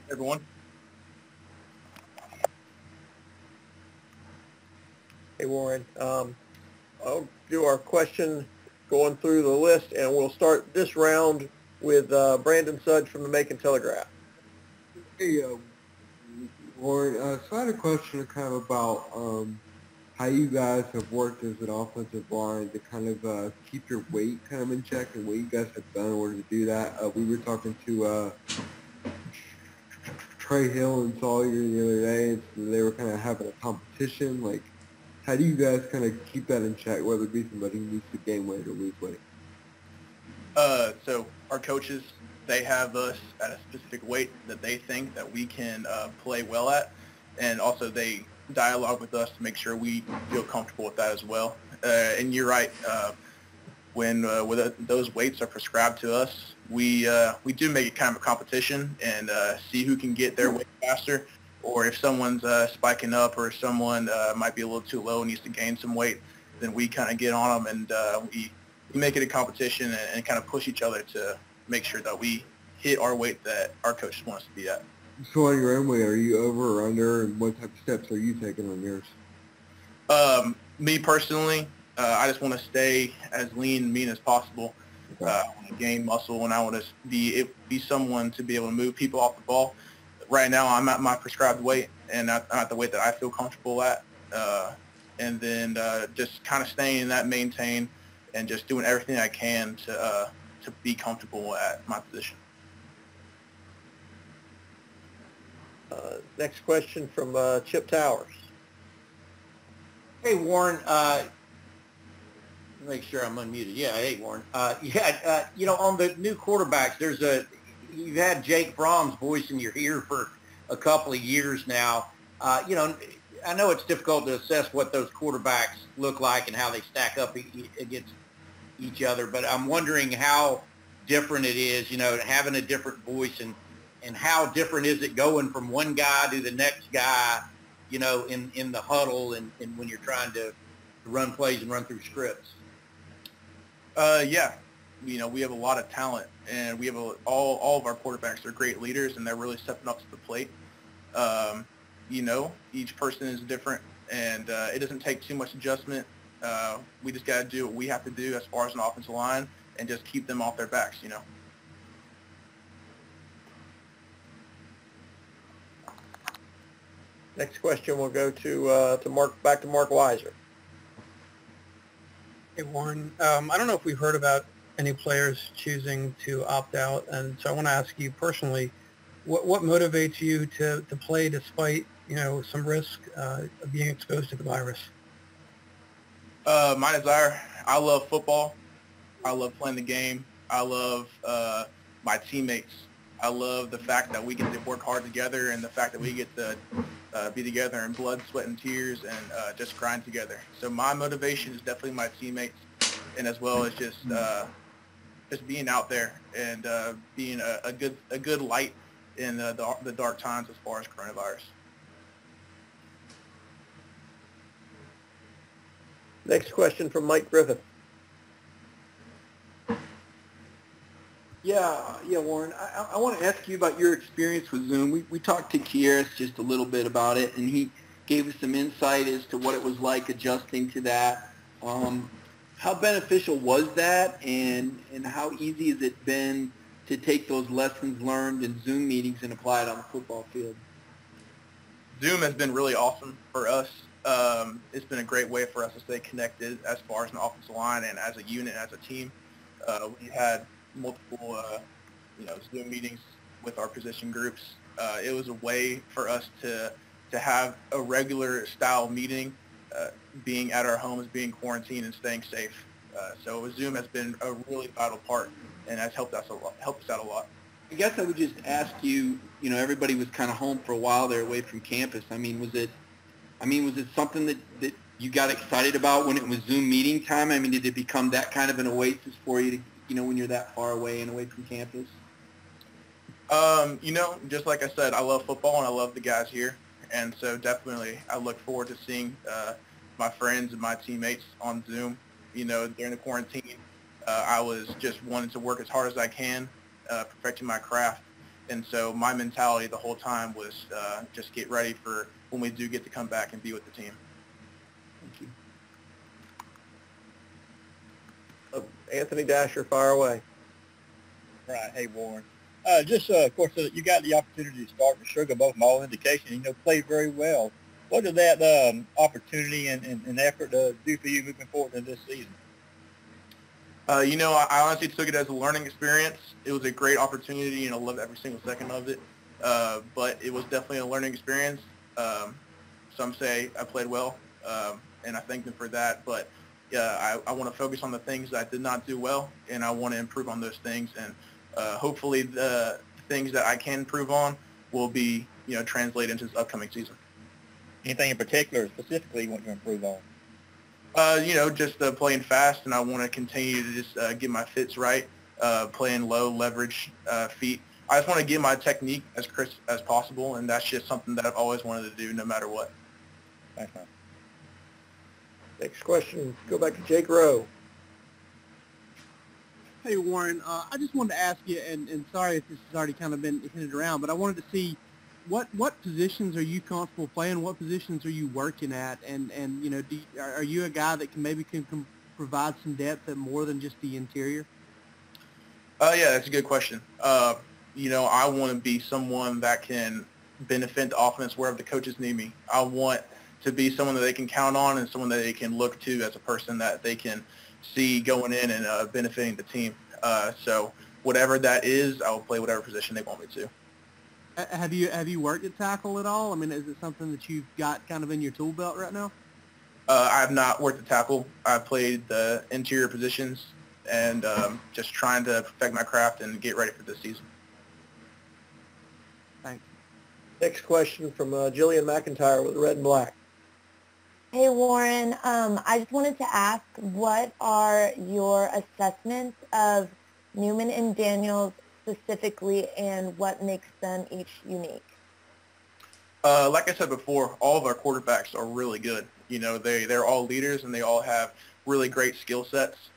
Everyone. Hey, Warren. I'll do our question going through the list, and we'll start this round with Brandon Sudge from the Macon Telegraph. Hey, Warren, so I had a question kind of about how you guys have worked as an offensive line to kind of keep your weight kind of in check and what you guys have done in order to do that. We were talking to Trey Hill and Sawyer the other day, and they were kind of having a competition. Like, how do you guys kind of keep that in check, whether it be somebody who needs to gain weight or lose weight? So our coaches, they have us at a specific weight that they think that we can play well at, and also they dialogue with us to make sure we feel comfortable with that as well. And you're right, when those weights are prescribed to us, we do make it kind of a competition and see who can get their weight faster, or if someone's spiking up or someone might be a little too low and needs to gain some weight, then we kind of get on them and we make it a competition and kind of push each other to make sure that we hit our weight that our coaches want us to be at. So on your own weight, are you over or under, and what type of steps are you taking on yours? Me personally, I just want to stay as lean and mean as possible. Okay. I want to gain muscle, and I want to be someone to be able to move people off the ball. Right now, I'm at my prescribed weight, and I'm at the weight that I feel comfortable at. And then just kind of staying in that maintain and just doing everything I can to be comfortable at my position. Next question from Chip Towers. Hey, Warren. Make sure I'm unmuted. Yeah, hey, Warren. On the new quarterbacks, you've had Jake Fromm's voice in your ear for a couple of years now. I know it's difficult to assess what those quarterbacks look like and how they stack up against each other, but I'm wondering how different it is, having a different voice and how different is it going from one guy to the next guy, in the huddle and when you're trying to run plays and run through scripts? Yeah. We have a lot of talent, and we have all of our quarterbacks are great leaders, and they're really stepping up to the plate. Each person is different, and it doesn't take too much adjustment. We just got to do what we have to do as far as an offensive line and just keep them off their backs, Next question will go to Mark, back to Mark Weiser. Hey, Warren. I don't know if we've heard about any players choosing to opt out, and so I want to ask you personally, what motivates you to play despite some risk of being exposed to the virus? My desire, I love football. I love playing the game. I love my teammates. I love the fact that we get to work hard together and the fact that we get to be together in blood, sweat, and tears and just grind together. So my motivation is definitely my teammates, and as well as just being out there and being a good light in the dark times as far as coronavirus. Next question from Mike Griffith. Yeah, Warren. I want to ask you about your experience with Zoom. We talked to Kieris just a little bit about it, and he gave us some insight as to what it was like adjusting to that. How beneficial was that, and how easy has it been to take those lessons learned in Zoom meetings and apply it on the football field? Zoom has been really awesome for us. It's been a great way for us to stay connected as far as an offensive line and as a unit, as a team. We had multiple, Zoom meetings with our position groups. It was a way for us to have a regular style meeting, being at our homes, being quarantined, and staying safe. So Zoom has been a really vital part and has helped us out a lot. I guess I would just ask you, everybody was kind of home for a while there away from campus. Was it something that you got excited about when it was Zoom meeting time? Did it become that kind of an oasis for you to, when you're that far away and away from campus? Just like I said, I love football and I love the guys here. And so definitely I look forward to seeing my friends and my teammates on Zoom. During the quarantine, I was just wanting to work as hard as I can, perfecting my craft. And so my mentality the whole time was just get ready for when we do get to come back and be with the team. Thank you. Anthony Dasher, fire away. Right. Hey, Warren. Of course, you got the opportunity to start with Sugar Bowl from all indication. Played very well. What did that opportunity and effort do for you moving forward in this season? I honestly took it as a learning experience. It was a great opportunity, and I loved every single second of it. But it was definitely a learning experience. Some say I played well, and I thank them for that. But I want to focus on the things that I did not do well, and I want to improve on those things. And hopefully the things that I can improve on will be, translated into this upcoming season. Anything in particular, specifically, you want to improve on? Just playing fast, and I want to continue to just get my fits right, playing low leverage feet. I just want to get my technique as crisp as possible, and that's just something that I've always wanted to do no matter what. Thanks, man. Next question, go back to Jake Rowe. Hey, Warren, I just wanted to ask you, and sorry if this has already kind of been hinted around, but I wanted to see what positions are you comfortable playing? What positions are you working at? And are you a guy that can provide some depth at more than just the interior? Yeah, that's a good question. I want to be someone that can benefit the offense wherever the coaches need me. I want to be someone that they can count on and someone that they can look to as a person that they can see going in and benefiting the team. So whatever that is, I will play whatever position they want me to. Have you worked at tackle at all? I mean, is it something that you've got kind of in your tool belt right now? I have not worked at tackle. I've played the interior positions and just trying to perfect my craft and get ready for this season. Thanks. Next question from Jillian McIntyre with Red and Black. Hey, Warren. I just wanted to ask, what are your assessments of Newman and Daniels specifically, and what makes them each unique? Like I said before, all of our quarterbacks are really good. They're all leaders, and they all have really great skill sets.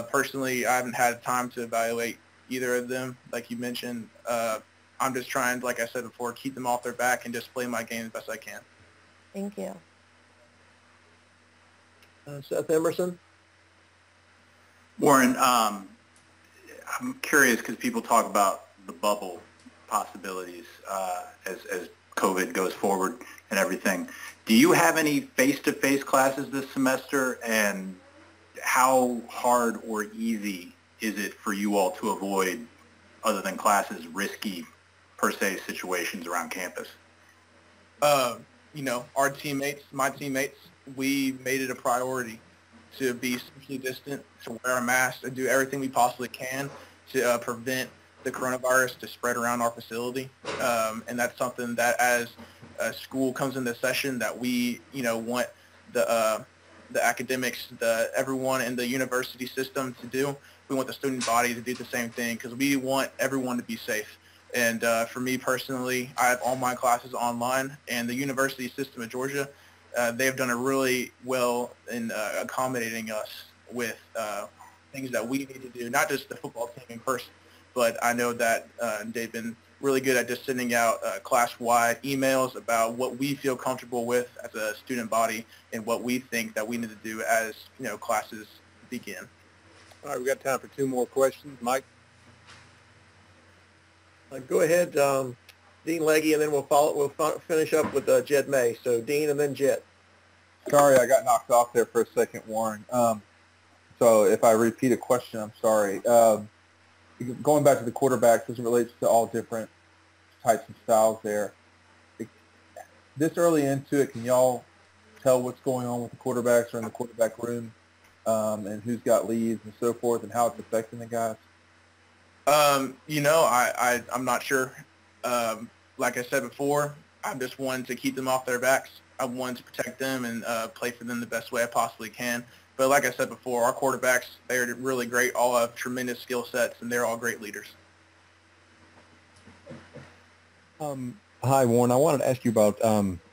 Personally, I haven't had time to evaluate either of them, like you mentioned. I'm just trying, like I said before, keep them off their back and just play my game as best I can. Thank you. Seth Emerson. Warren, I'm curious because people talk about the bubble possibilities as COVID goes forward and everything. Do you have any face-to-face classes this semester, and how hard or easy is it for you all to avoid, other than classes, risky, per se, situations around campus? Our teammates, my teammates, we made it a priority to be socially distant, to wear a mask, and do everything we possibly can to prevent the coronavirus to spread around our facility. And that's something that as school comes into session that we, want the academics, everyone in the university system to do. We want the student body to do the same thing because we want everyone to be safe. And for me personally, I have all my classes online, and the university system of Georgia, they've done a really well in accommodating us with things that we need to do, not just the football team in person, but I know that they've been really good at just sending out class-wide emails about what we feel comfortable with as a student body and what we think that we need to do as, classes begin. All right, we got time for two more questions. Mike? Go ahead, Dean Legge, and then we'll finish up with Jed May. So Dean and then Jed. Sorry, I got knocked off there for a second, Warren. So if I repeat a question, I'm sorry. Going back to the quarterbacks, as it relates to all different types of styles there, this early into it, can y'all tell what's going on with the quarterbacks or in the quarterback room, and who's got leads and so forth, and how it's affecting the guys? I'm not sure. Like I said before, I just wanted to keep them off their backs. I wanted to protect them and play for them the best way I possibly can. But like I said before, our quarterbacks, they're really great, all have tremendous skill sets, and they're all great leaders. Hi, Warren. I wanted to ask you about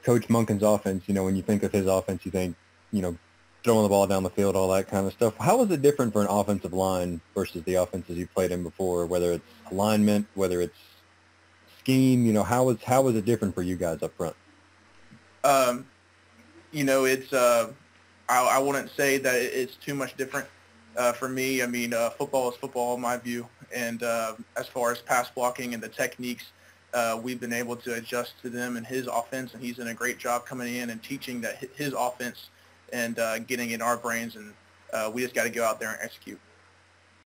Coach Monken's offense. When you think of his offense, you think, throwing the ball down the field, all that kind of stuff. How is it different for an offensive line versus the offenses you've played in before, whether it's alignment, whether it's scheme? You know, how was it different for you guys up front? You know, it's I wouldn't say that it's too much different for me. I mean, football is football in my view, and as far as pass blocking and the techniques, we've been able to adjust to them and his offense, and he's done a great job coming in and teaching that his offense and getting in our brains, and we just got to go out there and execute.